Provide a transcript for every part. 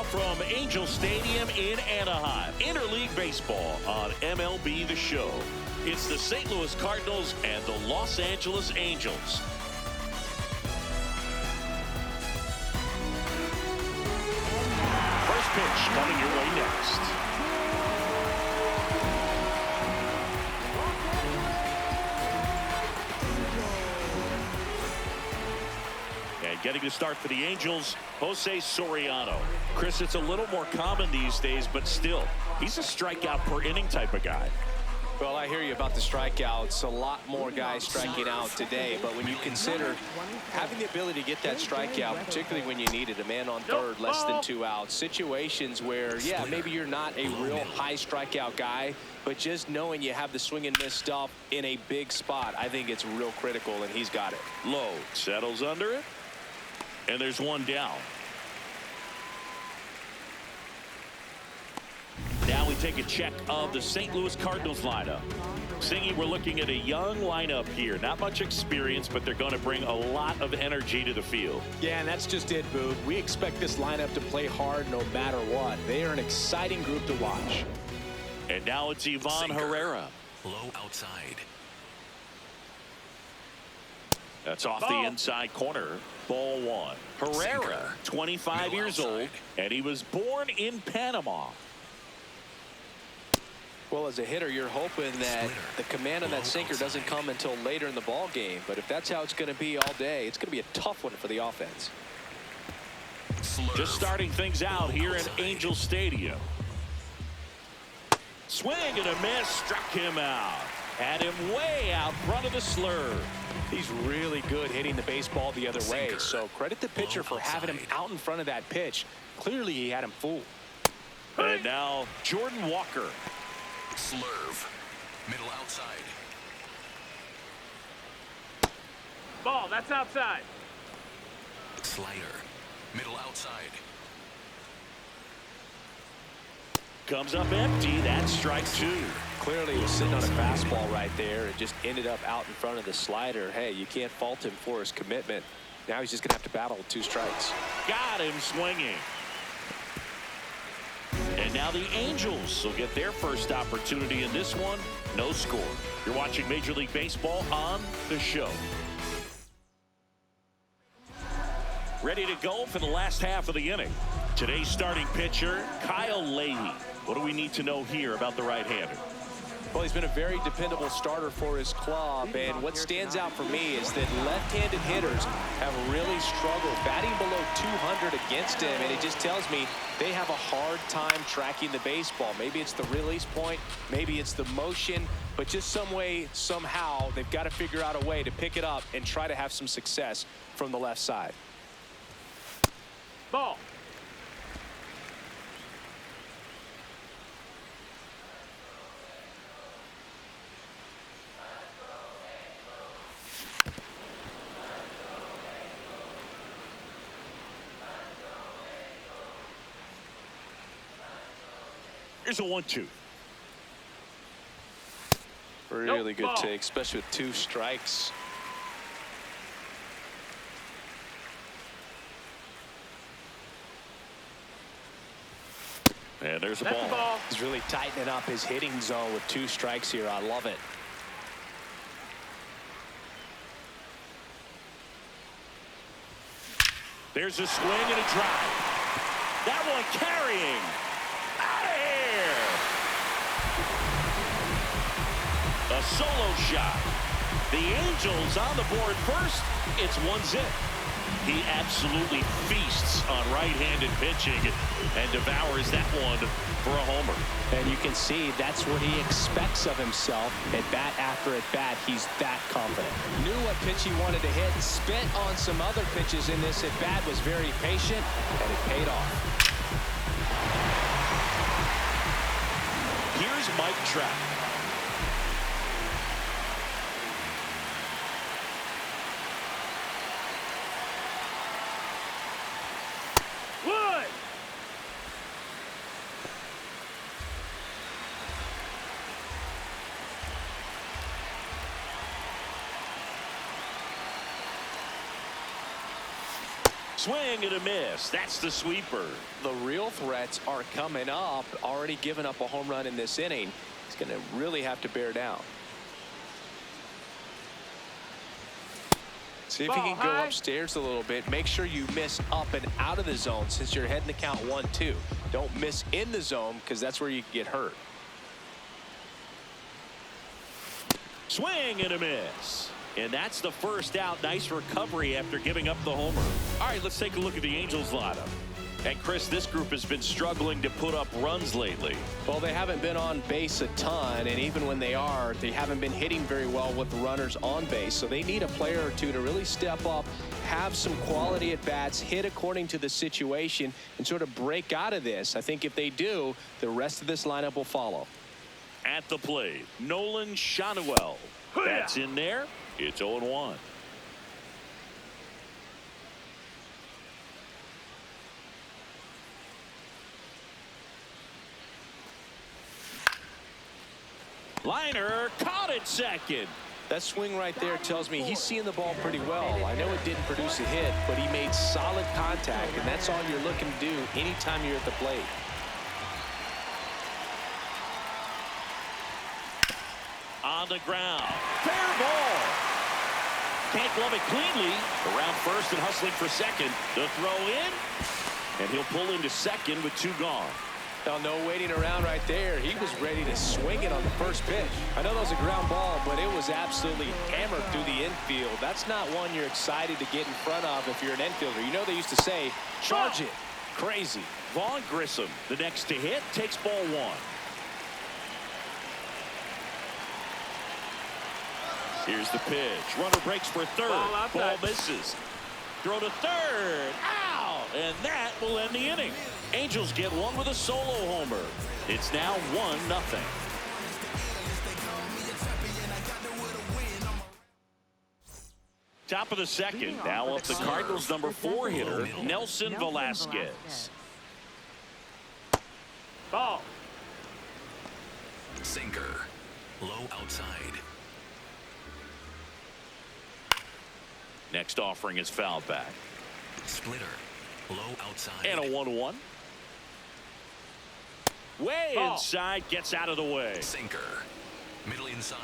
from Angel Stadium in Anaheim, interleague baseball on MLB The Show. It's the St. Louis Cardinals and the Los Angeles Angels. First pitch coming your way next. And getting the start for the Angels, Jose Soriano. Chris, it's a little more common these days, but still, he's a strikeout per inning type of guy. Well, I hear you about the strikeouts. A lot more guys striking out today. But when you consider having the ability to get that strikeout, particularly when you need it, a man on third, less than 2 outs, situations where, yeah, maybe you're not a real high strikeout guy, but just knowing you have the swing and miss stuff in a big spot, I think it's real critical, and he's got it. Low settles under it, and there's one down. Now we take a check of the St. Louis Cardinals lineup. Singy, we're looking at a young lineup here. Not much experience, but they're going to bring a lot of energy to the field. Yeah, and that's just it, Boog. We expect this lineup to play hard no matter what. They are an exciting group to watch. And now it's Ivan Herrera. Low outside. That's off the inside corner. Ball one. Herrera, 25 years old, and he was born in Panama. Well, as a hitter, you're hoping that the command on that sinker doesn't come until later in the ball game. But if that's how it's going to be all day, it's going to be a tough one for the offense. Just starting things out here in Angel Stadium. Swing and a miss, struck him out. Had him way out front of the slurve. He's really good hitting the baseball the other way. So credit the pitcher for having him out in front of that pitch. Clearly, he had him fooled. And now Jordan Walker. Slurve. Middle outside. Ball, that's outside. Slider. Middle outside. Comes up empty. That's strike two. Clearly, he was sitting on a fastball right there and just ended up out in front of the slider. Hey, you can't fault him for his commitment. Now he's just going to have to battle with 2 strikes. Got him swinging. And now the Angels will get their first opportunity in this one. No score. You're watching Major League Baseball on The Show. Ready to go for the last half of the inning. Today's starting pitcher, Kyle Leahy. What do we need to know here about the right-hander? Well, he's been a very dependable starter for his club, and what stands out for me is that left-handed hitters have really struggled batting below 200 against him, and it just tells me they have a hard time tracking the baseball. Maybe it's the release point, maybe it's the motion, but just some way, somehow, they've got to figure out a way to pick it up and try to have some success from the left side. Ball. Here's a 1-2. Really good take, especially with 2 strikes. And there's a ball. He's really tightening up his hitting zone with 2 strikes here. I love it. There's a swing and a drive. That one carrying. Out of here. A solo shot. The Angels on the board first. It's 1-0. He absolutely feasts on right-handed pitching and devours that one for a homer. And you can see that's what he expects of himself. At bat after at bat, he's that confident. Knew what pitch he wanted to hit, spent on some other pitches in this at bat, was very patient, and it paid off. Here's Mike Trout. Swing and a miss. That's the sweeper. The real threats are coming up. Already given up a home run in this inning. He's going to really have to bear down. See if he can go upstairs a little bit. Make sure you miss up and out of the zone since you're heading to count 1-2. Don't miss in the zone because that's where you get hurt. Swing and a miss. And that's the first out. Nice recovery after giving up the homer. All right, let's take a look at the Angels lineup. And Chris, this group has been struggling to put up runs lately. Well, they haven't been on base a ton, and even when they are, they haven't been hitting very well with runners on base. So they need a player or two to really step up, have some quality at bats, hit according to the situation, and sort of break out of this. I think if they do, the rest of this lineup will follow. At the plate, Nolan Shanuel. That's in there. It's 0-1. Liner caught it second. That swing right there tells me he's seeing the ball pretty well. I know it didn't produce a hit, but he made solid contact, and that's all you're looking to do anytime you're at the plate. On the ground. Fair ball. Can't glove it cleanly. Around first and hustling for second. The throw in. And he'll pull into second with 2 gone. Now, no waiting around right there. He was ready to swing it on the first pitch. I know that was a ground ball, but it was absolutely hammered through the infield. That's not one you're excited to get in front of if you're an infielder. You know they used to say, charge it. Crazy. Vaughn Grissom, the next to hit, takes ball 1. Here's the pitch. Runner breaks for third. Ball misses. Throw to third. Out! And that will end the inning. Angels get one with a solo homer. It's now 1-0. Top of the second. Now up the Cardinals' number 4 hitter, Nelson Velasquez. Ball. Sinker. Low outside. Next offering is foul back. Splitter. Low outside. And a 1-1. Way inside, gets out of the way. Sinker. Middle inside.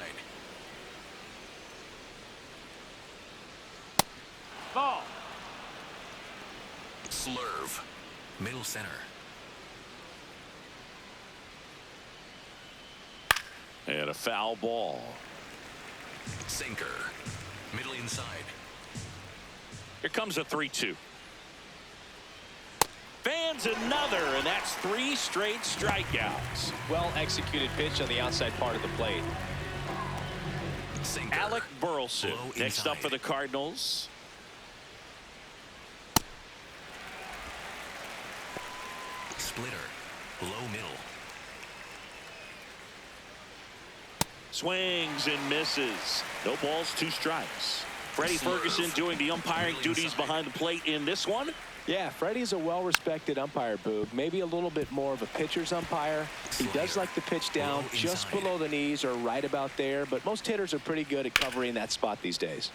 Ball. Slurve. Middle center. And a foul ball. Sinker. Middle inside. Here comes a 3-2. Fans another, and that's 3 straight strikeouts. Well executed pitch on the outside part of the plate. Sinker. Alec Burleson Low next inside. up for the Cardinals. Splitter. Low middle. Swings and misses. No balls, 2 strikes. Freddie Ferguson doing the umpiring duties behind the plate in this one. Yeah, Freddie's a well-respected umpire, Boog. Maybe a little bit more of a pitcher's umpire. He does like to pitch down just below the knees or right about there, but most hitters are pretty good at covering that spot these days.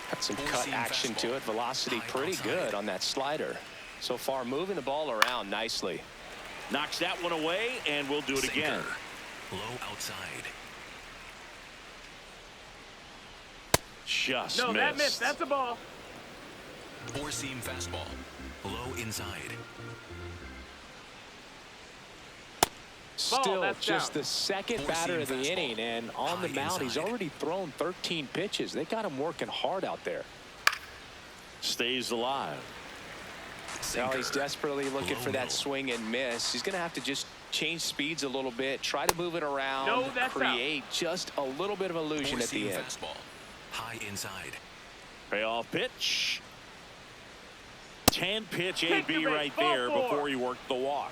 Got some cut action to it. Velocity pretty good on that slider. So far, moving the ball around nicely. Knocks that one away, and we'll do it again. Low outside. Just No, missed. that missed. That's a ball. Four-seam fastball. Low inside. Still that's just down. the second batter of the inning, and on the mound, he's already thrown 13 pitches. They got him working hard out there. Stays alive. Now he's desperately looking for that swing and miss. He's going to have to just change speeds a little bit, try to move it around, No, that's create just a little bit of illusion at the end. Fastball. High inside. Payoff pitch. 10 pitch Take the AB base, right ball there 4. before you work the walk.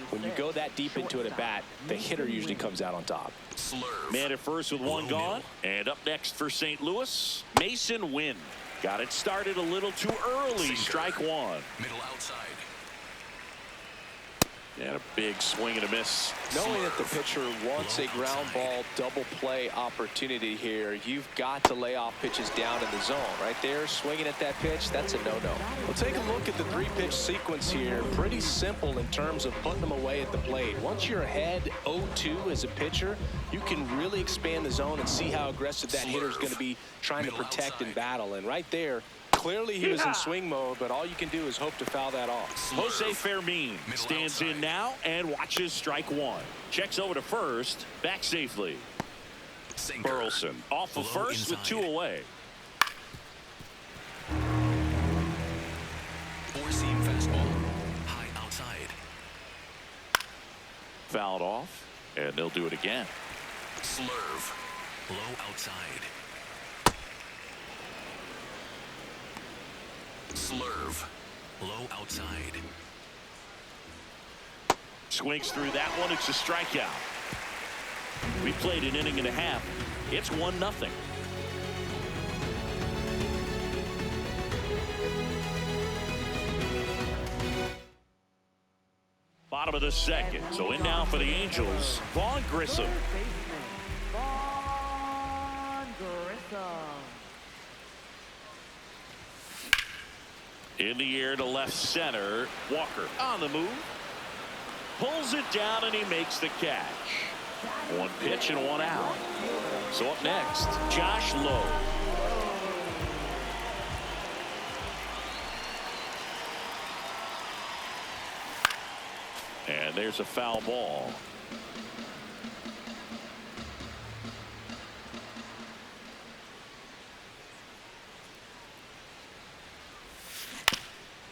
When you go that deep into it at bat, the hitter usually comes out on top. Slurve. Man at first with 1 Low gone. middle. And up next for St. Louis, Mason Wynn. Got it started a little too early. Sinker. Strike 1. Middle outside. And a big swing and a miss. Knowing that the pitcher wants a ground ball double play opportunity here, you've got to lay off pitches down in the zone. Right there, swinging at that pitch, that's a no-no. Well, take a look at the three-pitch sequence here. Pretty simple in terms of putting them away at the plate. Once you're ahead 0-2 as a pitcher, you can really expand the zone and see how aggressive that hitter is going to be trying to protect and battle. And right there, clearly he was in swing mode, but all you can do is hope to foul that off. Jose Fermin stands in now and watches strike one. Checks over to first, back safely. Burleson off of first with 2 away. Four-seam fastball. High outside. Fouled off, and they'll do it again. Slurve. Low outside. Slurve. Low outside. Swings through that one. It's a strikeout. We played an inning and a half. It's 1-0. Bottom of the second. So in now for the Angels, Vaughn Grissom. Vaughn Grissom. In the air to left center. Walker on the move. Pulls it down and he makes the catch. 1 pitch and 1 out. So up next, Josh Lowe. And there's a foul ball.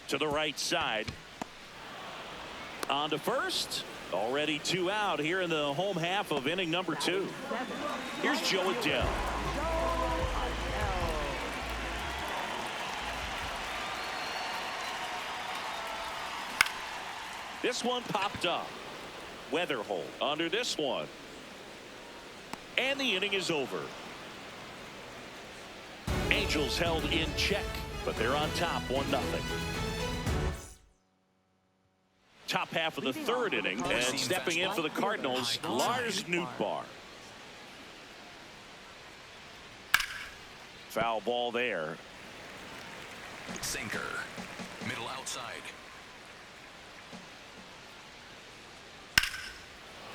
To the right side. On to first. Already 2 out here in the home half of inning number 2. Here's Joe Adell. This one popped up. Weatherholt under this one. And the inning is over. Angels held in check, but they're on top 1-0. Top half of the 3rd inning, and stepping in for the Cardinals, Lars Nootbaar. Foul ball there. Sinker. Middle outside.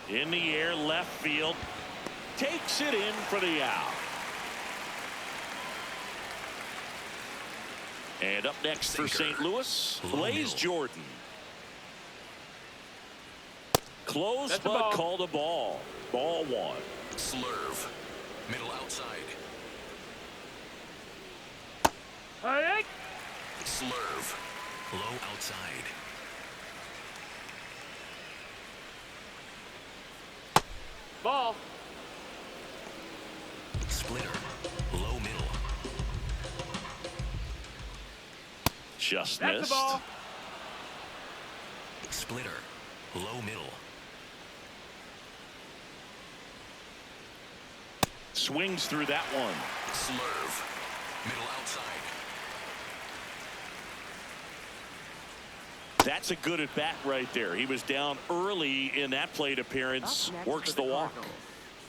In the air, left field. Takes it in for the out. And up next for St. Louis, Blaze Jordan. Close, but called a ball. Ball 1. Slurve. Middle outside. Hey! Slurve. Low outside. Ball. Splitter. Low middle. Just That's missed. the ball. Splitter. Low middle. Swings through that one. Slurve. Middle outside. That's a good at bat right there. He was down early in that plate appearance. Works the walk.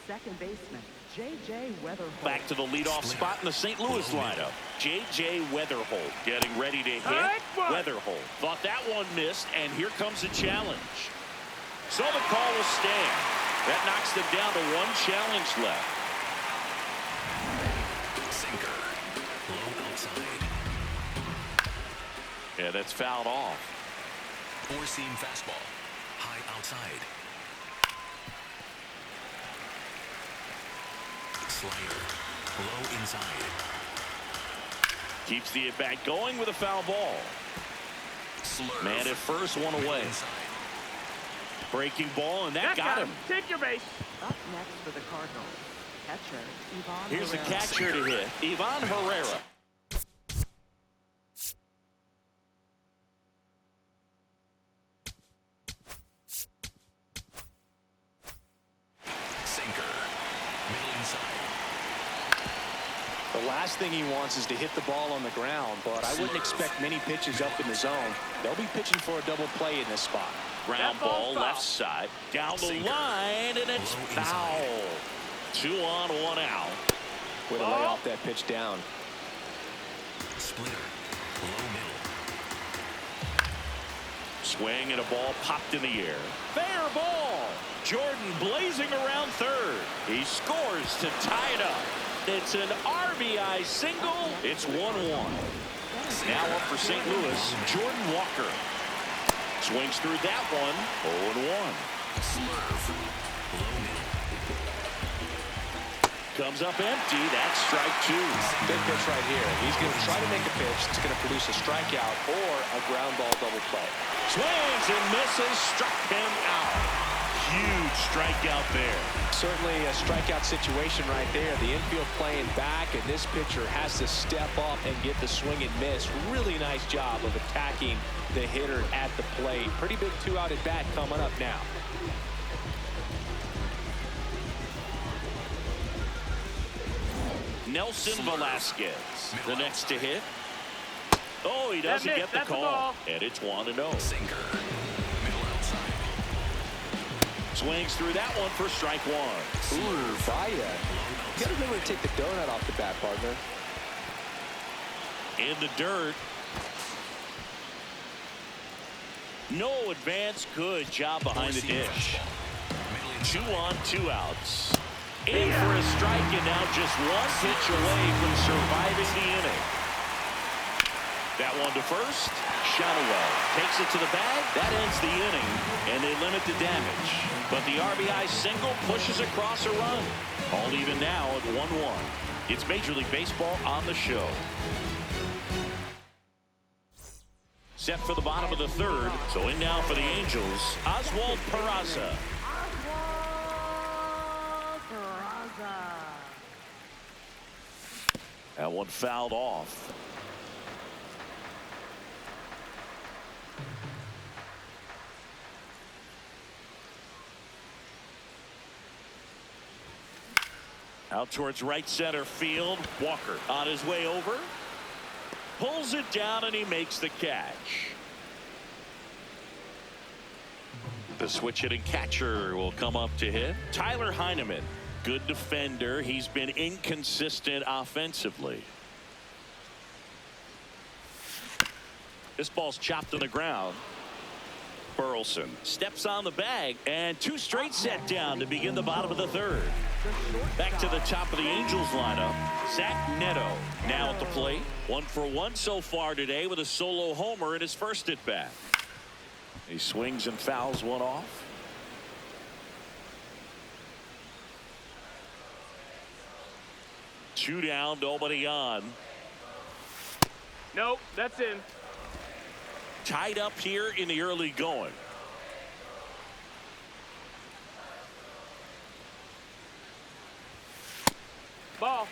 Second baseman J.J. Weatherholt. Back to the leadoff spot in the St. Louis lineup. J.J. Weatherholt getting ready to hit. Weatherholt thought that one missed, and here comes a challenge. So the call will stand. That knocks them down to 1 challenge left. Sinker. Low outside. Yeah, that's fouled off. Four-seam fastball. High outside. Slider. Low inside. Keeps the at-bat going with a foul ball. Slurve. Man at first, 1 away. Inside. Breaking ball, and that got him. Take your base. Up next for the Cardinals, catcher Ivan Here's the Herrera. catcher to hit, Ivan Herrera. Sinker. Middle inside. The last thing he wants is to hit the ball on the ground, but I wouldn't expect many pitches up in the zone. They'll be pitching for a double play in this spot. Ground ball left side. Down the line, and it's foul. 2 on, 1 out. Way to lay off that pitch down. Splitter. Low middle. Swing and a ball popped in the air. Fair ball. Jordan blazing around third. He scores to tie it up. It's an RBI single. It's 1-1. Now up for St. Louis, Jordan Walker. Swings through that one. 0-1. Slurve. Low middle. Comes up empty. That's strike 2. Big pitch right here. He's going to try to make a pitch that's going to produce a strikeout or a ground ball double play. Swings and misses. Struck him out. Huge strikeout there. Certainly a strikeout situation right there. The infield playing back, and this pitcher has to step up and get the swing and miss. Really nice job of attacking the hitter at the plate. Pretty big 2-out at bat coming up now. Nelson Velasquez, the next to hit. Oh, he doesn't get the call. And it's 1-0. Sinker. Middle outside. Swings through that one for strike 1. Ooh, Vaya. You got to remember to take the donut off the bat, partner. In the dirt. No advance. Good job behind the dish. 2 on, 2 outs. In for a strike, and now just 1 pitch away from surviving the inning. That one to first. Shot away. Takes it to the bag. That ends the inning, and they limit the damage. But the RBI single pushes across a run. All even now at 1-1. It's Major League Baseball on the show. Set for the bottom of the third. So in now for the Angels, Oswald Peraza. That one fouled off. Out towards right center field. Walker on his way over. Pulls it down, and he makes the catch. The switch hitting catcher will come up to hit. Tyler Heineman. Good defender. He's been inconsistent offensively. This ball's chopped on the ground. Burleson steps on the bag, and 2 straight set down to begin the bottom of the third. Back to the top of the Angels lineup. Zach Neto now at the plate. 1 for 1 so far today with a solo homer in his first at bat. He swings and fouls one off. Two down, nobody on. Nope, that's in. Tied up here in the early going. Ball.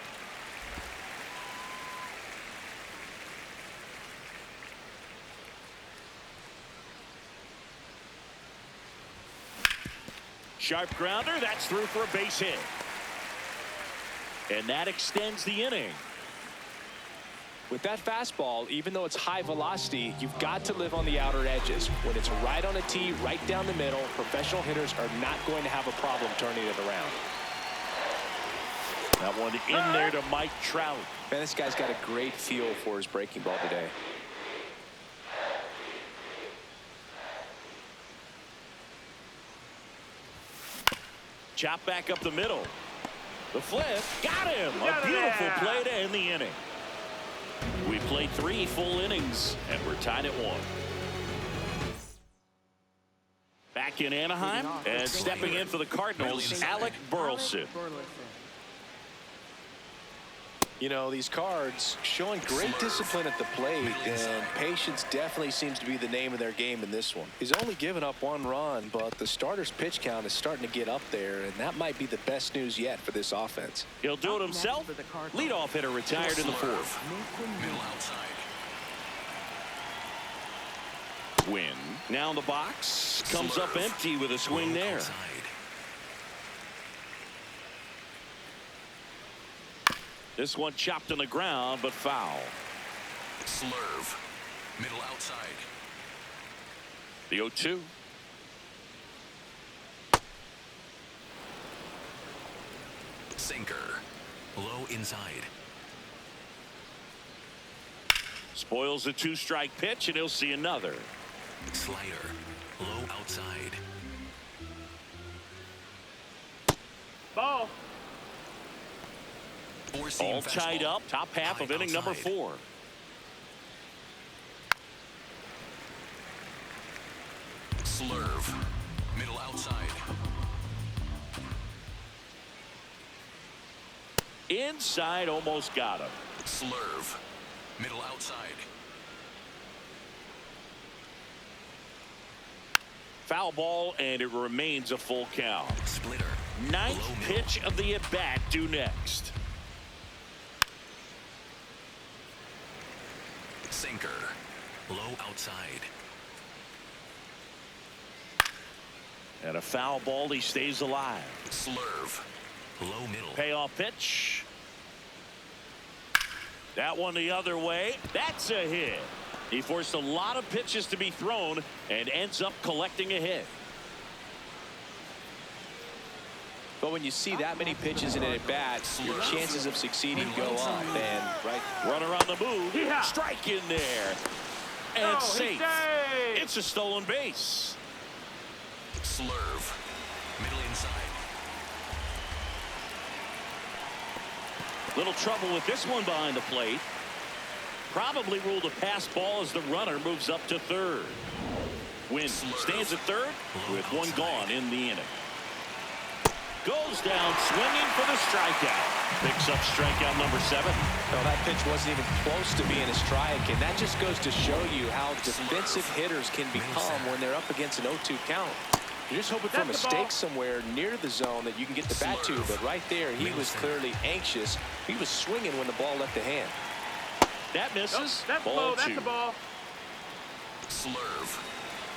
Sharp grounder. That's through for a base hit. And that extends the inning. With that fastball, even though it's high velocity, you've got to live on the outer edges. When it's right on a tee, right down the middle, professional hitters are not going to have a problem turning it around. That one in there to Mike Trout. Man, this guy's got a great feel for his breaking ball today. Chop back up the middle. The flip. Got him. A beautiful play to end the inning. We played 3 full innings, and we're tied at 1. Back in Anaheim, and stepping in for the Cardinals, Alec Burleson. You know, these Cards showing great discipline at the plate, and patience definitely seems to be the name of their game in this one. He's only given up 1 run, but the starter's pitch count is starting to get up there, and that might be the best news yet for this offense. He'll do it himself. Leadoff hitter retired in the 4th. Middle outside. Win. Now in the box. Comes up empty with a swing there. This one chopped on the ground, but foul. Slurve. Middle outside. The 0-2. Sinker. Low inside. Spoils a 2-strike pitch, and he'll see another. Slider. Low outside. Ball. Four-seam All tied fastball. up, top half of High inning number outside. 4. Slurve. Middle outside. Inside, almost got him. Slurve. Middle outside. Foul ball, and it remains a full count. Splitter. Ninth Low middle. pitch of the at-bat due next. Sinker. Low outside. And a foul ball, he stays alive. Slurve. Low middle. Payoff pitch. That one the other way. That's a hit. He forced a lot of pitches to be thrown and ends up collecting a hit. But when you see that many pitches in an at-bat, your chances of succeeding go up. And Runner on the move. Yeah. Strike in there. And No, it's he's safe. safe. It's a stolen base. Slurve. Middle inside. Little trouble with this one behind the plate. Probably ruled a pass ball as the runner moves up to third. Wynn stands at third with one gone in the inning. Goes down swinging for the strikeout. Picks up strikeout number 7. no, that pitch wasn't even close to being a strike. And that just goes to show you how defensive hitters can become when they're up against an 0-2 count. You're just hoping for a That's the ball. mistake somewhere near the zone that you can get the bat to. But right there, he was clearly anxious. He was swinging when the ball left the hand. That Nope, misses. that's Ball low. 2. That's the ball. Slurve.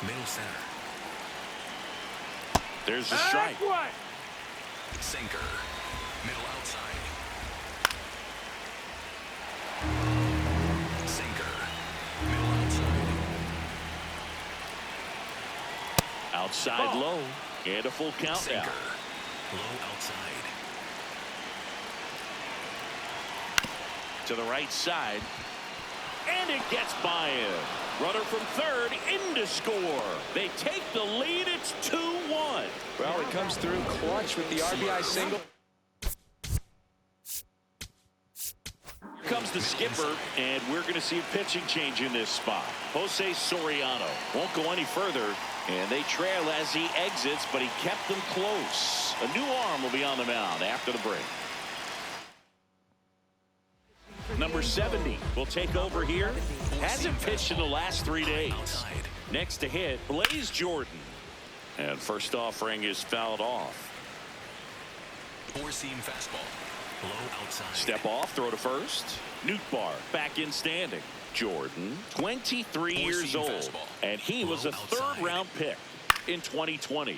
Middle center. There's the strike. That's one. Sinker. Middle outside. Sinker. Middle outside. Outside Ball. low. And a full count now. Sinker. Low outside. To the right side. And it gets by him. Runner from third in to score. They take the lead. It's 2-1. Well, he comes through clutch with the RBI single. Comes the skipper, and we're going to see a pitching change in this spot. Jose Soriano won't go any further, and they trail as he exits, but he kept them close. A new arm will be on the mound after the break. Number 70 will take over here. Hasn't pitched in the last 3 days. Outside. Next to hit, Blaze Jordan. And first offering is fouled off. Four-seam fastball. Low outside. Step off, throw to first. Nootbaar back in standing. Jordan, 23 years Four-seam old, fastball. and he was a Low outside. third-round pick in 2020.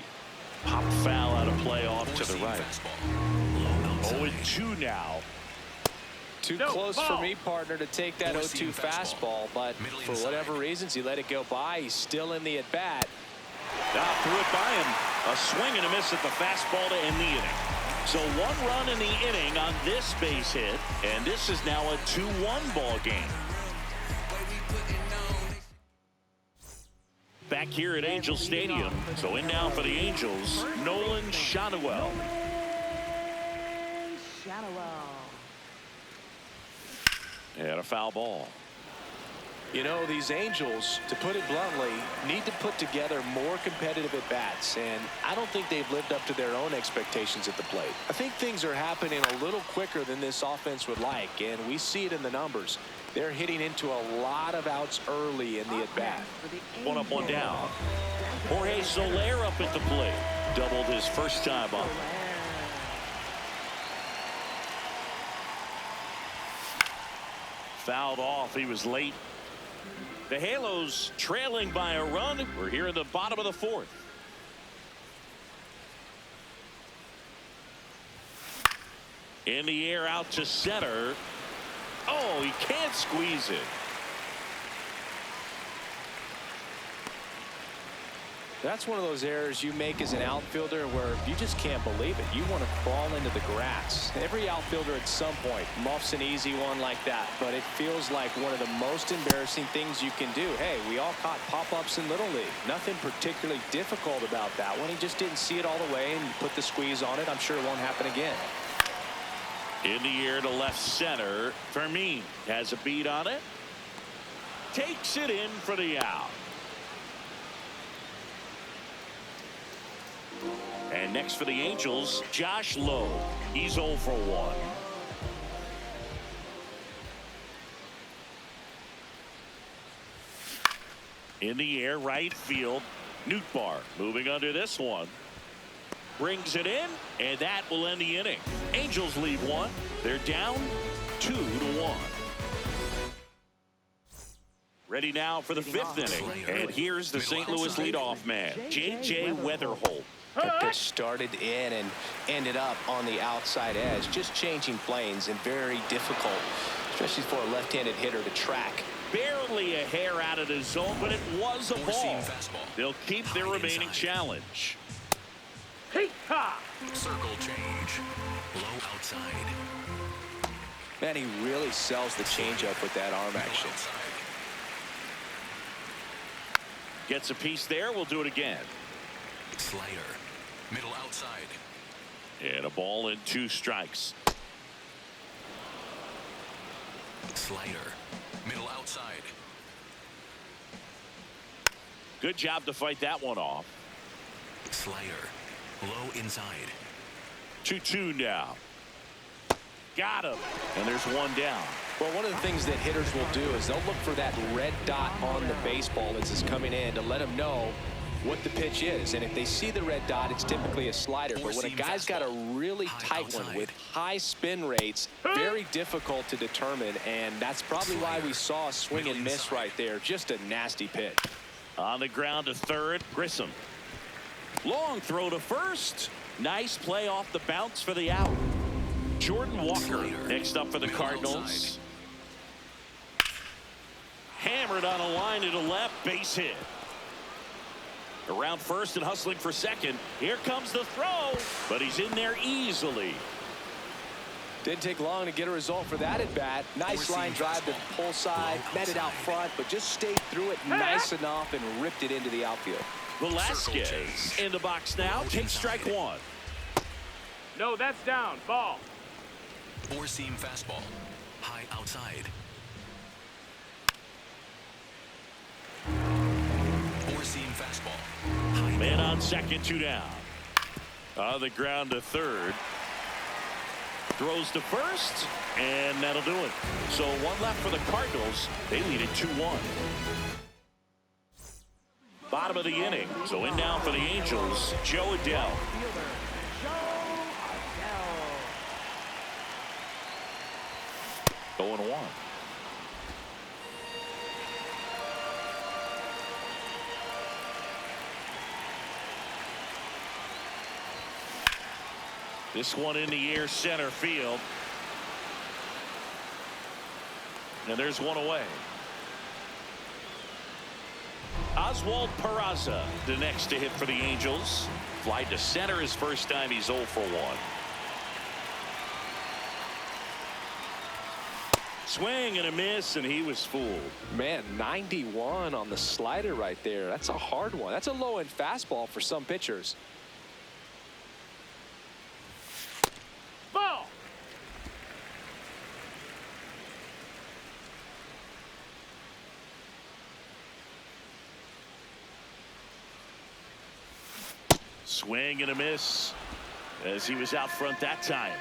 Popped foul out of play off to the Four-seam right. fastball. Low outside. 0-2 now. Too No, close ball. for me, partner, to take that 0-2 Four-seam fastball. But Middle for inside. whatever reasons, he let it go by. He's still in the at-bat. Threw it by him. A swing and a miss at the fastball to end the inning. So 1 run in the inning on this base hit, and this is now a 2-1 ball game. Back here at Angel Stadium. So in now for the Angels, Nolan Shadowell. Shadowell. And a foul ball. You know, these Angels, to put it bluntly, need to put together more competitive at-bats, and I don't think they've lived up to their own expectations at the plate. I think things are happening a little quicker than this offense would like, and we see it in the numbers. They're hitting into a lot of outs early in the at-bat. One up, one down. Jorge Soler up at the plate. Doubled his first time up. Fouled off. He was late. The Halos trailing by a run. We're here in the bottom of the 4th. In the air out to center. Oh, he can't squeeze it. That's one of those errors you make as an outfielder where you just can't believe it. You want to crawl into the grass. Every outfielder at some point muffs an easy one like that, but it feels like one of the most embarrassing things you can do. Hey, we all caught pop-ups in Little League. Nothing particularly difficult about that one. He just didn't see it all the way and put the squeeze on it. I'm sure it won't happen again. In the air to left center. Fermin has a beat on it. Takes it in for the out. And next for the Angels, Josh Lowe. He's 0 for 1. In the air, right field. Nootbaar moving under this one. Brings it in, and that will end the inning. Angels lead 1. They're down 2-1. Ready now for the 5th inning. And here's the St. Louis leadoff man, J.J. Weatherholt. That pitch started in and ended up on the outside edge. Just changing planes and very difficult, especially for a left-handed hitter to track. Barely a hair out of the zone, but it was a ball. They'll keep their remaining challenge. Circle change. Low outside. Man, he really sells the changeup with that arm action. Gets a piece there. We'll do it again. Slider. Middle outside. And a ball and 2 strikes. Slider. Middle outside. Good job to fight that one off. Slider. Low inside. 2-2 now. Got him. And there's 1 down. Well, one of the things that hitters will do is they'll look for that red dot on the baseball as it's coming in to let them know what the pitch is. And if they see the red dot, it's typically a slider. But when a guy's got a really tight one with high spin rates, very difficult to determine. And that's probably why we saw a swing and miss right there. Just a nasty pitch. On the ground to third, Grissom. Long throw to first. Nice play off the bounce for the out. Jordan Walker next up for the Cardinals. Hammered on a line to the left, base hit. Around first and hustling for second. Here comes the throw, but he's in there easily. Didn't take long to get a result for that at bat. Nice line drive to pull side, met it out front, but just stayed through it nice enough and ripped it into the outfield. Velasquez in the box now. Takes strike 1. No, that's down. Ball. 4-seam fastball. High outside. 4-seam fastball. High Man on second, 2 down. On the ground to third. Throws to first, and that'll do it. So 1 left for the Cardinals. They lead it 2-1. Bottom of the inning. So in now for the Angels, Joe Adell. 0-1. This one in the air, center field. And there's 1 away. Oswald Peraza, the next to hit for the Angels. Fly to center his first time. He's 0 for 1. Swing and a miss, and he was fooled. Man, 91 on the slider right there. That's a hard one. That's a low-end fastball for some pitchers. Ball. Swing and a miss as he was out front that time.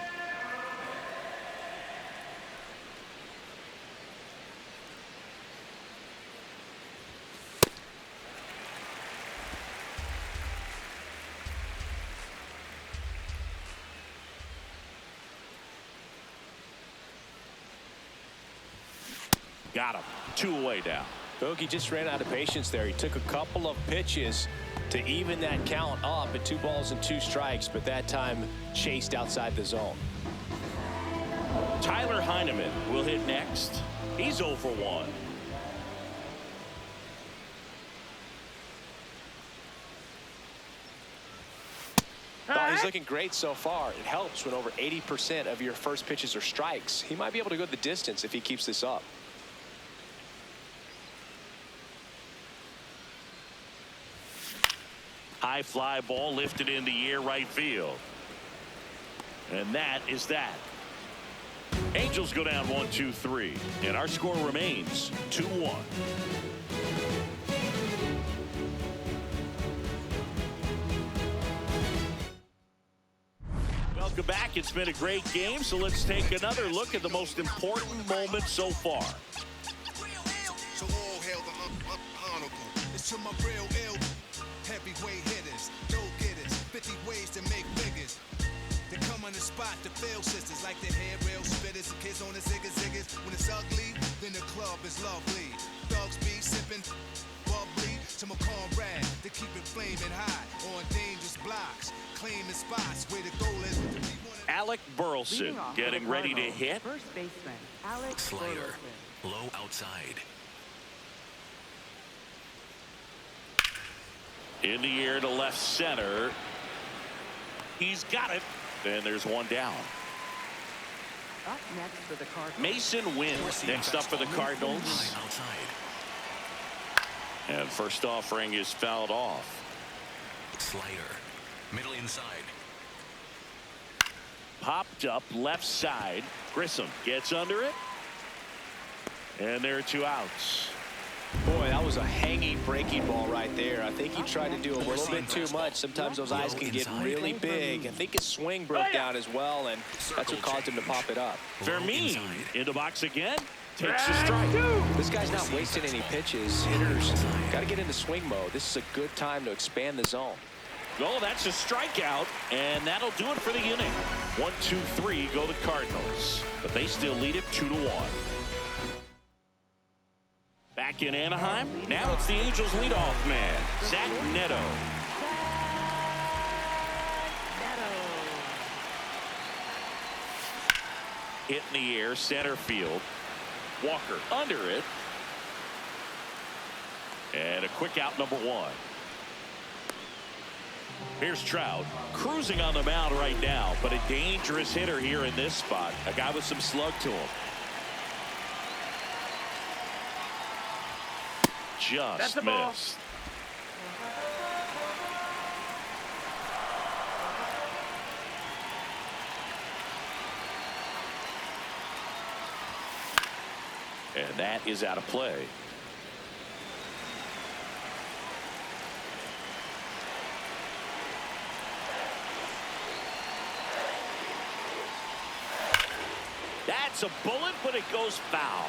Got him. 2 away now. Bogey just ran out of patience there. He took a couple of pitches to even that count up at 2 balls and 2 strikes, but that time chased outside the zone. Tyler Heineman will hit next. He's 0 for 1. Oh, he's looking great so far. It helps when over 80% of your first pitches are strikes. He might be able to go the distance if he keeps this up. High fly ball lifted in the air right field. And that is that. Angels go down 1-2-3. And our score remains 2-1. Welcome back. It's been a great game, so let's take another look at the most important moment so far. So all hail the honorable. It's to my real ill heavyweight hitters, go-getters, 50 ways to make figures. They come on the spot to fail sisters like the hair rail spitters, kids on the ziggas. When it's ugly, then the club is lovely. Thugs be sipping bubbly to my comrade to keep it flaming high on dangerous blocks, claiming spots where the goal is. Alec Burleson getting ready to hit. First baseman, Alec Slider. Burleson. Low outside. In the air to left center. He's got it. And there's one down. Up next for the Cardinals. Mason Wynn next up for the Cardinals. High outside. And first offering is fouled off. Slider. Middle inside. Popped up left side. Grissom gets under it. And there are two outs. Boy, that was a hanging breaking ball right there. I think he tried to do a little bit too much. Sometimes those eyes can get really big. I think his swing broke down as well, and that's what caused him to pop it up. Vermeer in the box again. Takes the strike. This guy's not wasting any pitches. Hitters got to get into swing mode. This is a good time to expand the zone. Oh, that's a strikeout, and that'll do it for the inning. 1-2-3 go the Cardinals, but they still lead it 2-1. Back in Anaheim, now it's the Angels leadoff man, Zach Neto. Hit in the air, center field. Walker under it. And a quick out, number one. Here's Trout, cruising on the mound right now, but a dangerous hitter here in this spot. A guy with some slug to him. Just missed. And that is out of play. That's a bullet, but it goes foul.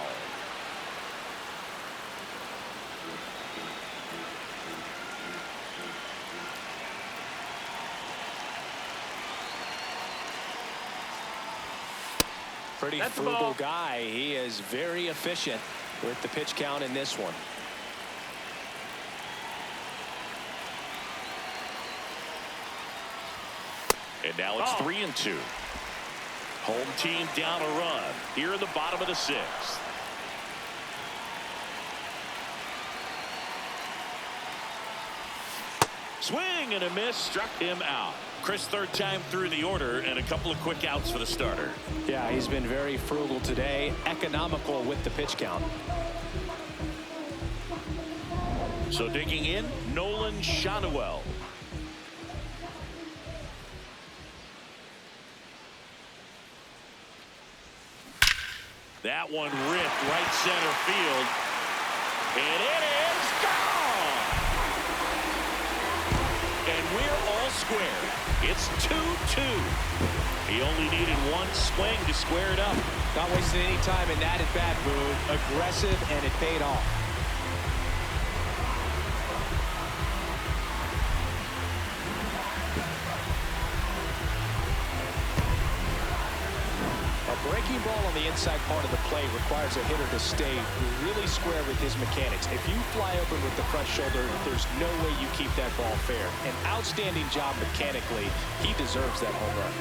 Pretty frugal guy. He is very efficient with the pitch count in this one. And now it's 3-2. Home team down a run here in the bottom of the sixth. Swing and a miss, struck him out. Chris, third time through the order, and a couple of quick outs for the starter. Yeah, he's been very frugal today, economical with the pitch count. So digging in, Nolan Shanuel. That one ripped right center field, and it is gone. And we're all square. It's 2-2. He only needed one swing to square it up. Not wasting any time in that at-bat, Boone. Aggressive, and it paid off. A breaking ball on the inside part of the plate requires a hitter to stay really square with his mechanics. If you fly open with the front shoulder, there's no way you keep that ball fair. An outstanding job mechanically. He deserves that home run.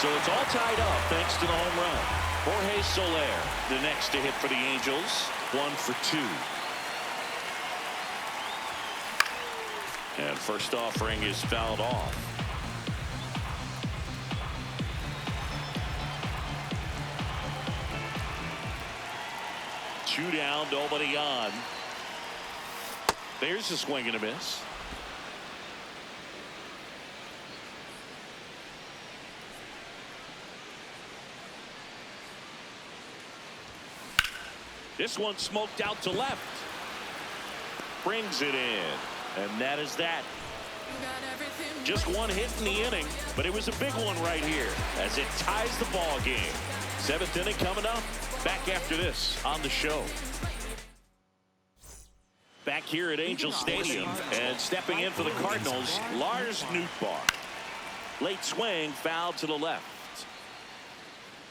So it's all tied up thanks to the home run. Jorge Soler, the next to hit for the Angels. 1 for 2. And first offering is fouled off. Two down, nobody on. There's a swing and a miss. This one smoked out to left. Brings it in. And that is that. Just one hit in the inning, but it was a big one right here as it ties the ball game. Seventh inning coming up. Back after this on the show. Back here at Angel Stadium, and stepping in for the Cardinals, Lars Nootbaar. Late swing, foul to the left.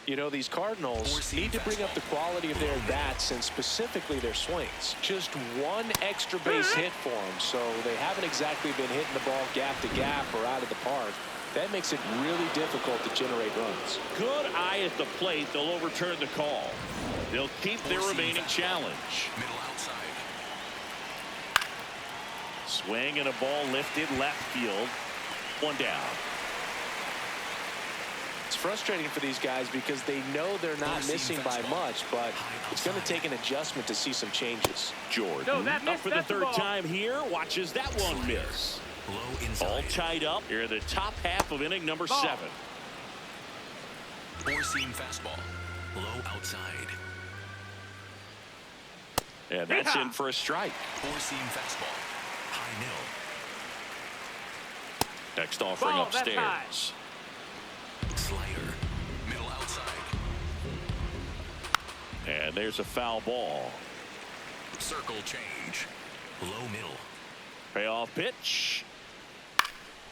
You know, these Cardinals need to bring up the quality of their bats and specifically their swings. Just one extra base hit for them, so they haven't exactly been hitting the ball gap to gap or out of the park. That makes it really difficult to generate runs. Good eye at the plate. They'll overturn the call. They'll keep their remaining challenge. Middle outside. Swing and a ball lifted left field. One down. It's frustrating for these guys because they know they're not missing by much, but it's going to take an adjustment to see some changes. Jordan No, that up missed. for the That's the third ball. time here. Watches that one miss. Low inside. All tied up here in the top half of inning number Ball. 7. Four-seam fastball. Low outside. And that's Yeehaw. in for a strike. Four-seam fastball. High mill. Next offering Ball, that's upstairs. Slider. Middle outside. And there's a foul ball. Circle change. Low middle. Payoff pitch.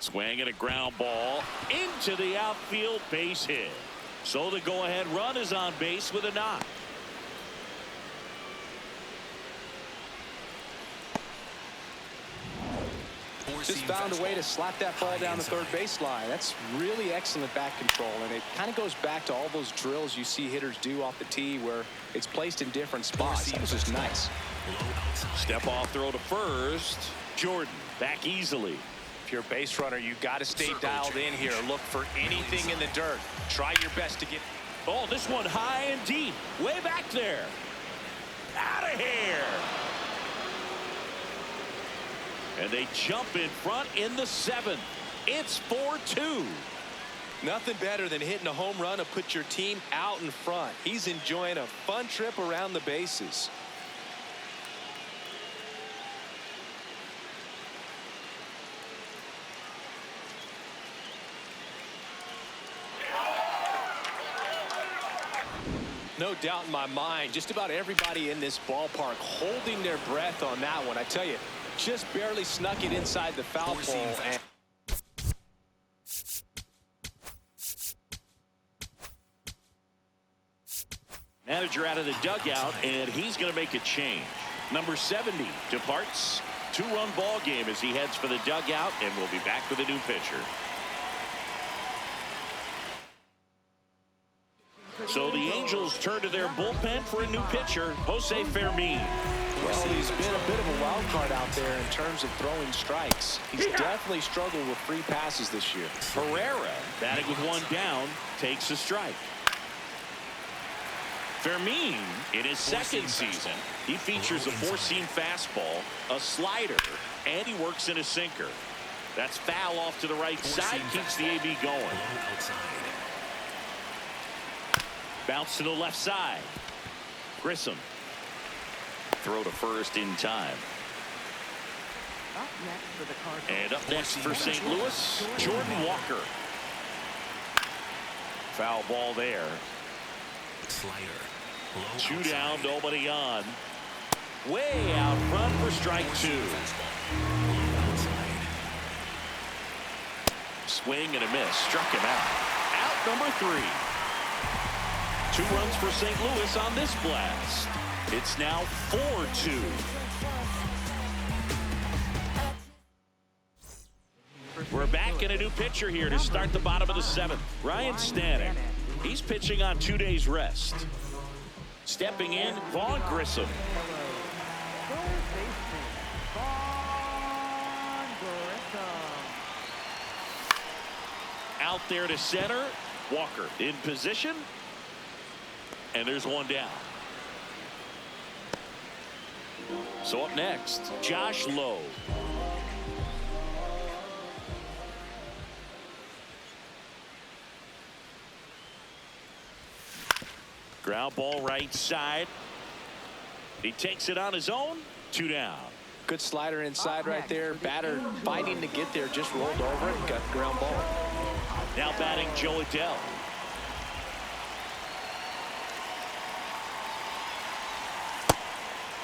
Swing and a ground ball into the outfield, base hit. So the go-ahead run is on base with a knock. Just found a way to slap that ball down the third baseline. That's really excellent bat control, and it kind of goes back to all those drills you see hitters do off the tee where it's placed in different spots. That was just nice. Low outside. Step off throw to first. Jordan back easily. If you're a base runner, you got to stay Circle dialed in change. here. Look for anything in the dirt. Try your best to get. Oh, this one high and deep. Way back there. Out of here. And they jump in front in the 7th. It's 4-2. Nothing better than hitting a home run to put your team out in front. He's enjoying a fun trip around the bases. No doubt in my mind, just about everybody in this ballpark holding their breath on that one. I tell you, just barely snuck it inside the foul pole. And Manager out of the dugout, and he's going to make a change. Number 70 departs. 2-run ball game as he heads for the dugout, and we'll be back with a new pitcher. So the Angels turn to their bullpen for a new pitcher, Jose Fermin. well, he's been a bit of a wild card out there in terms of throwing strikes. He's definitely struggled with free passes this year. Herrera, batting with one down, takes a strike. Fermin, in his second season, he features a four-seam fastball, a slider, and he works in a sinker. That's foul off to the right side, keeps the AB going. Low outside. Bounce to the left side. Grissom. Throw to first in time. Up next for the Cardinals. And up next for St. Louis, Jordan Walker. Foul ball there. Slider. Low 2 outside. down, nobody on. Way out front for strike 2. Fastball. Low outside. Swing and a miss. Struck him out. Out number 3. 2 runs for St. Louis on this blast. It's now 4-2. We're back in a new pitcher here to start the bottom of the 7th. Ryan Stanek. He's pitching on 2 days rest. Stepping in, Vaughn Grissom. Third baseman, Vaughn Grissom. out there to center. Walker in position. And there's one down. So up next, Josh Lowe. Ground ball right side. He takes it on his own. 2 down. Good slider inside right there. Batter fighting to get there, just rolled over it, got the ground ball. Now batting Joe Adell.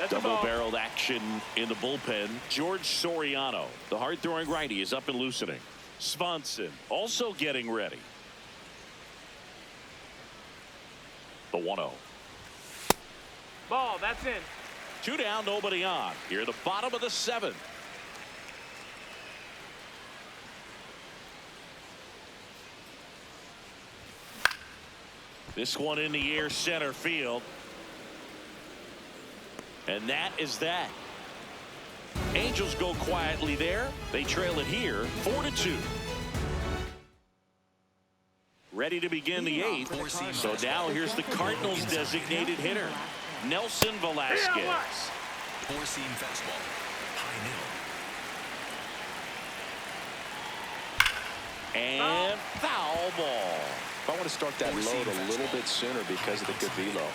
Double-barreled action in the bullpen. George Soriano, the hard-throwing righty, is up and loosening. Swanson also getting ready. The 1-0. Ball, that's in. 2 down, nobody on. Here at the bottom of the 7th. This one in the air, center field. And that is that. Angels go quietly there. They trail it here, 4-2. Ready to begin the 8th. So now here's the Cardinals designated hitter, Nelson Velasquez. Four-seam fastball. High middle. And foul ball. I want to start that load a little bit sooner because of the good velo.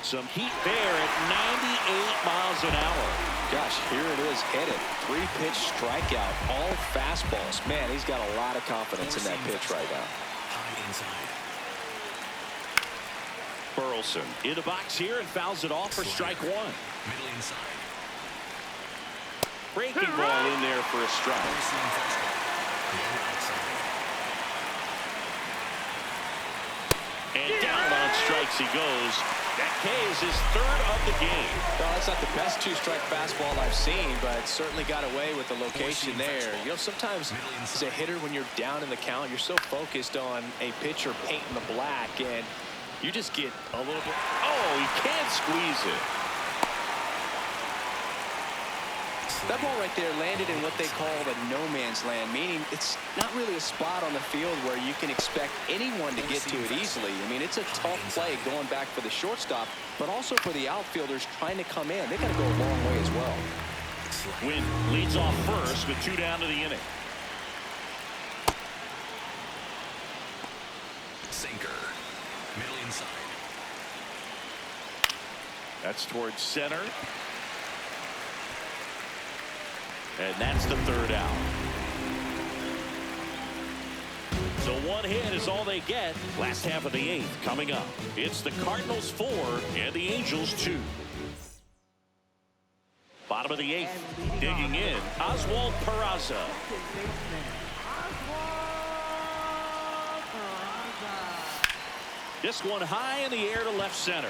Some heat there at 98 miles an hour. Gosh, here it is, headed. 3-pitch strikeout, all fastballs. Man, he's got a lot of confidence in that pitch right now. High inside. Burleson in the box here and fouls it off for strike 1. Middle inside. Breaking ball in there for a strike. Four-seam fastball. Low outside. And down on strikes he goes. That K is his 3rd of the game. Well, that's not the best 2-strike fastball I've seen, but certainly got away with the location there. You know, sometimes as a hitter, when you're down in the count, you're so focused on a pitcher painting the black, and you just get a little bit. Oh, he can't squeeze it. That ball right there landed in what they call the no man's land, meaning it's not really a spot on the field where you can expect anyone to get to it easily. I mean, it's a tough play going back for the shortstop, but also for the outfielders trying to come in. They got to go a long way as well. Wynn leads off first with 2 down to the inning. Sinker. Middle inside. That's towards center. And that's the 3rd out. So 1 hit is all they get. Last half of the 8th coming up. It's the Cardinals 4 and the Angels 2. Bottom of the 8th. Digging in, Oswald Peraza. This one high in the air to left center.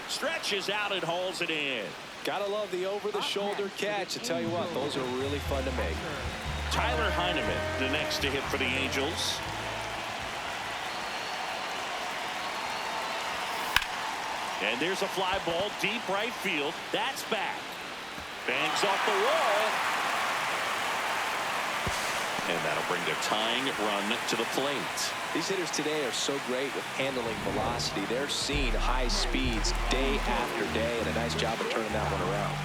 Stretches out and hauls it in. Gotta love the over-the-shoulder catch. I tell you what, those are really fun to make. Tyler Heineman, the next to hit for the Angels. And there's a fly ball deep right field. That's back. Bangs off the wall. And that'll bring the tying run to the plate. These hitters today are so great with handling velocity. They're seeing high speeds day after day, and a nice job of turning that one around.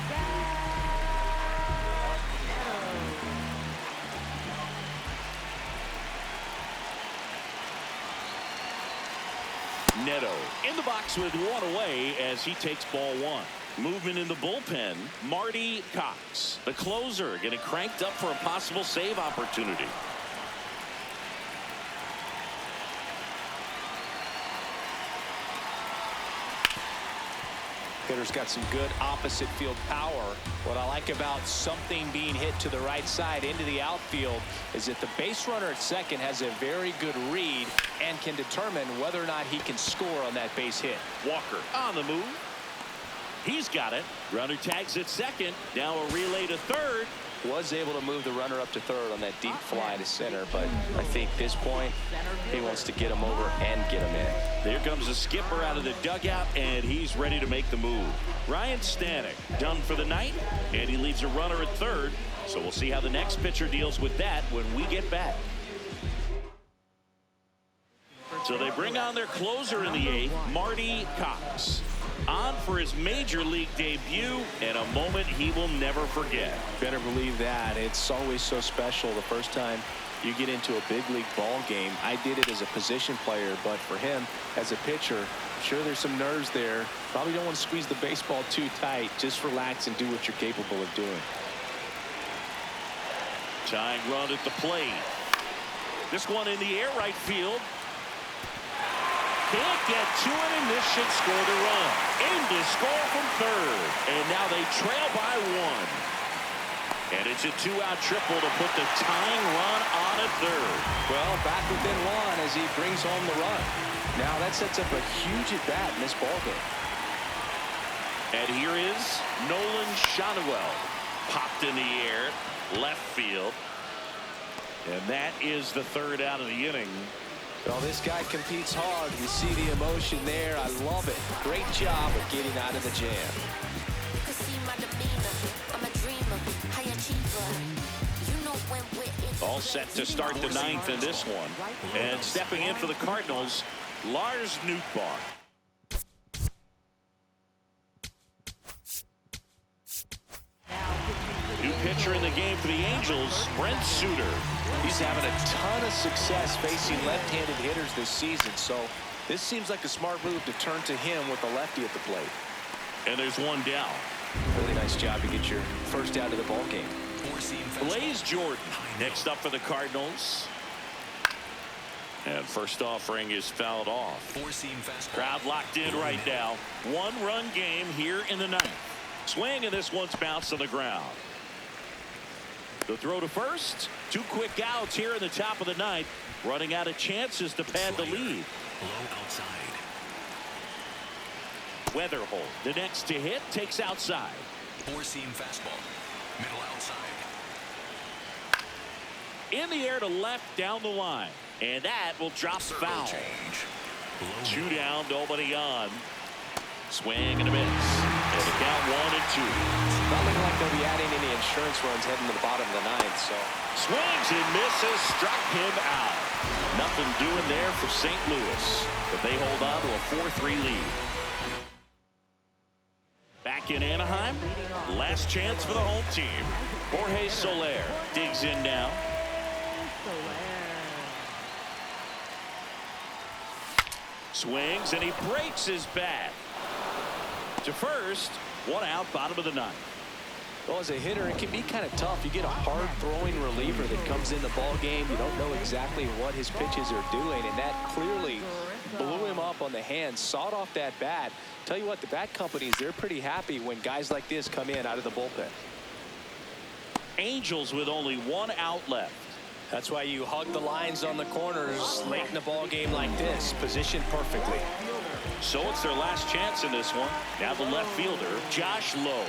Neto in the box with 1 away as he takes ball 1. Movement in the bullpen, Marty Cox, the closer, getting cranked up for a possible save opportunity. Hitter's got some good opposite field power. What I like about something being hit to the right side into the outfield is that the base runner at second has a very good read and can determine whether or not he can score on that base hit. Walker on the move. He's got it. Runner tags at second. Now a relay to third. Was able to move the runner up to third on that deep fly to center, but I think this point he wants to get him over and get him in. There comes the skipper out of the dugout, and he's ready to make the move. Ryan Stanek done for the night, and he leaves a runner at third. So we'll see how the next pitcher deals with that when we get back. So they bring on their closer in the 8th, Marty Cox. On for his major league debut, and a moment he will never forget. Better believe that. It's always so special the first time you get into a big league ball game. I did it as a position player, but for him as a pitcher, sure there's some nerves there. Probably don't want to squeeze the baseball too tight. Just relax and do what you're capable of doing. Tying run at the plate. This one in the air, right field. Can't get to it, and this should score the run. In to score from third. And now they trail by 1. And it's a 2-out triple to put the tying run on at third. Well, back within 1 as he brings home the run. Now that sets up a huge at-bat in this ballgame. And here is Nolan Shotwell. Popped in the air, left field. And that is the 3rd out of the inning. Well, this guy competes hard. You see the emotion there. I love it. Great job of getting out of the jam. All set to start the 9th in this one. And stepping in for the Cardinals, Lars Nootbaar. New pitcher in the game for the Angels, Brent Suter. He's having a ton of success facing left-handed hitters this season, so this seems like a smart move to turn to him with a lefty at the plate. And there's one down. Really nice job to get your first out of the ball game. Blaze Jordan next up for the Cardinals. And first offering is fouled off. Crowd locked in right now. 1-run game here in the 9th. Swing, and this one's bounced on the ground. The throw to first. 2 quick outs here in the top of the 9th. Running out of chances to pad the lead. Low outside. Weatherholt, the next to hit, takes outside. 4-seam fastball. Middle outside. In the air to left down the line. And that will drop foul. 2 down, nobody on. Swing and a miss. And the count 1-2. Not looking like they'll be adding any insurance runs heading to the bottom of the 9th. So swings and misses, struck him out. Nothing doing there for St. Louis, but they hold on to a 4-3 lead. Back in Anaheim, last chance for the home team. Jorge Soler digs in now. Swings and he breaks his bat. To first, 1 out, bottom of the 9th. Well, as a hitter, it can be kind of tough. You get a hard-throwing reliever that comes in the ball game. You don't know exactly what his pitches are doing, and that clearly blew him up on the hand, sawed off that bat. Tell you what, the bat companies, they're pretty happy when guys like this come in out of the bullpen. Angels with only 1 out left. That's why you hug the lines on the corners late in the ball game like this, positioned perfectly. So it's their last chance in this one. Now the left fielder, Josh Lowe.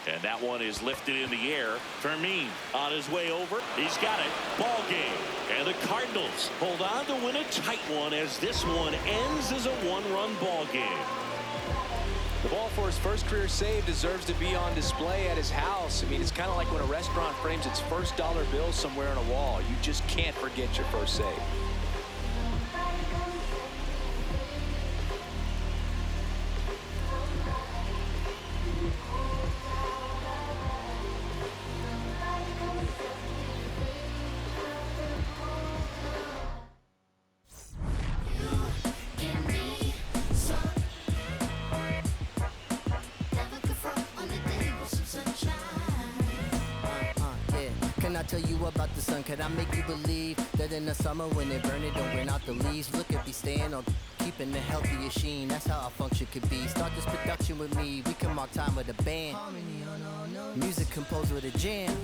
And that one is lifted in the air. Fermin on his way over. He's got it. Ball game. And the Cardinals hold on to win a tight one as this one ends as a 1-run ball game. The ball for his first career save deserves to be on display at his house. I mean, it's kind of like when a restaurant frames its first dollar bill somewhere on a wall. You just can't forget your first save. Can I tell you about the sun? Can I make you believe that in the summer when they burn it, don't burn out the leaves? Look at me staying on keeping the healthiest sheen. That's how our function could be. Start this production with me. We can mark time with a band. Music composed with a jam.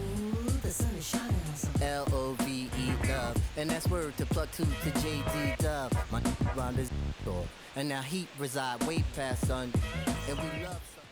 L-O-V-E, love. And that's word to plug 2 to J.D. Dub. My round is door. And now heat reside way past sun. And we love sun.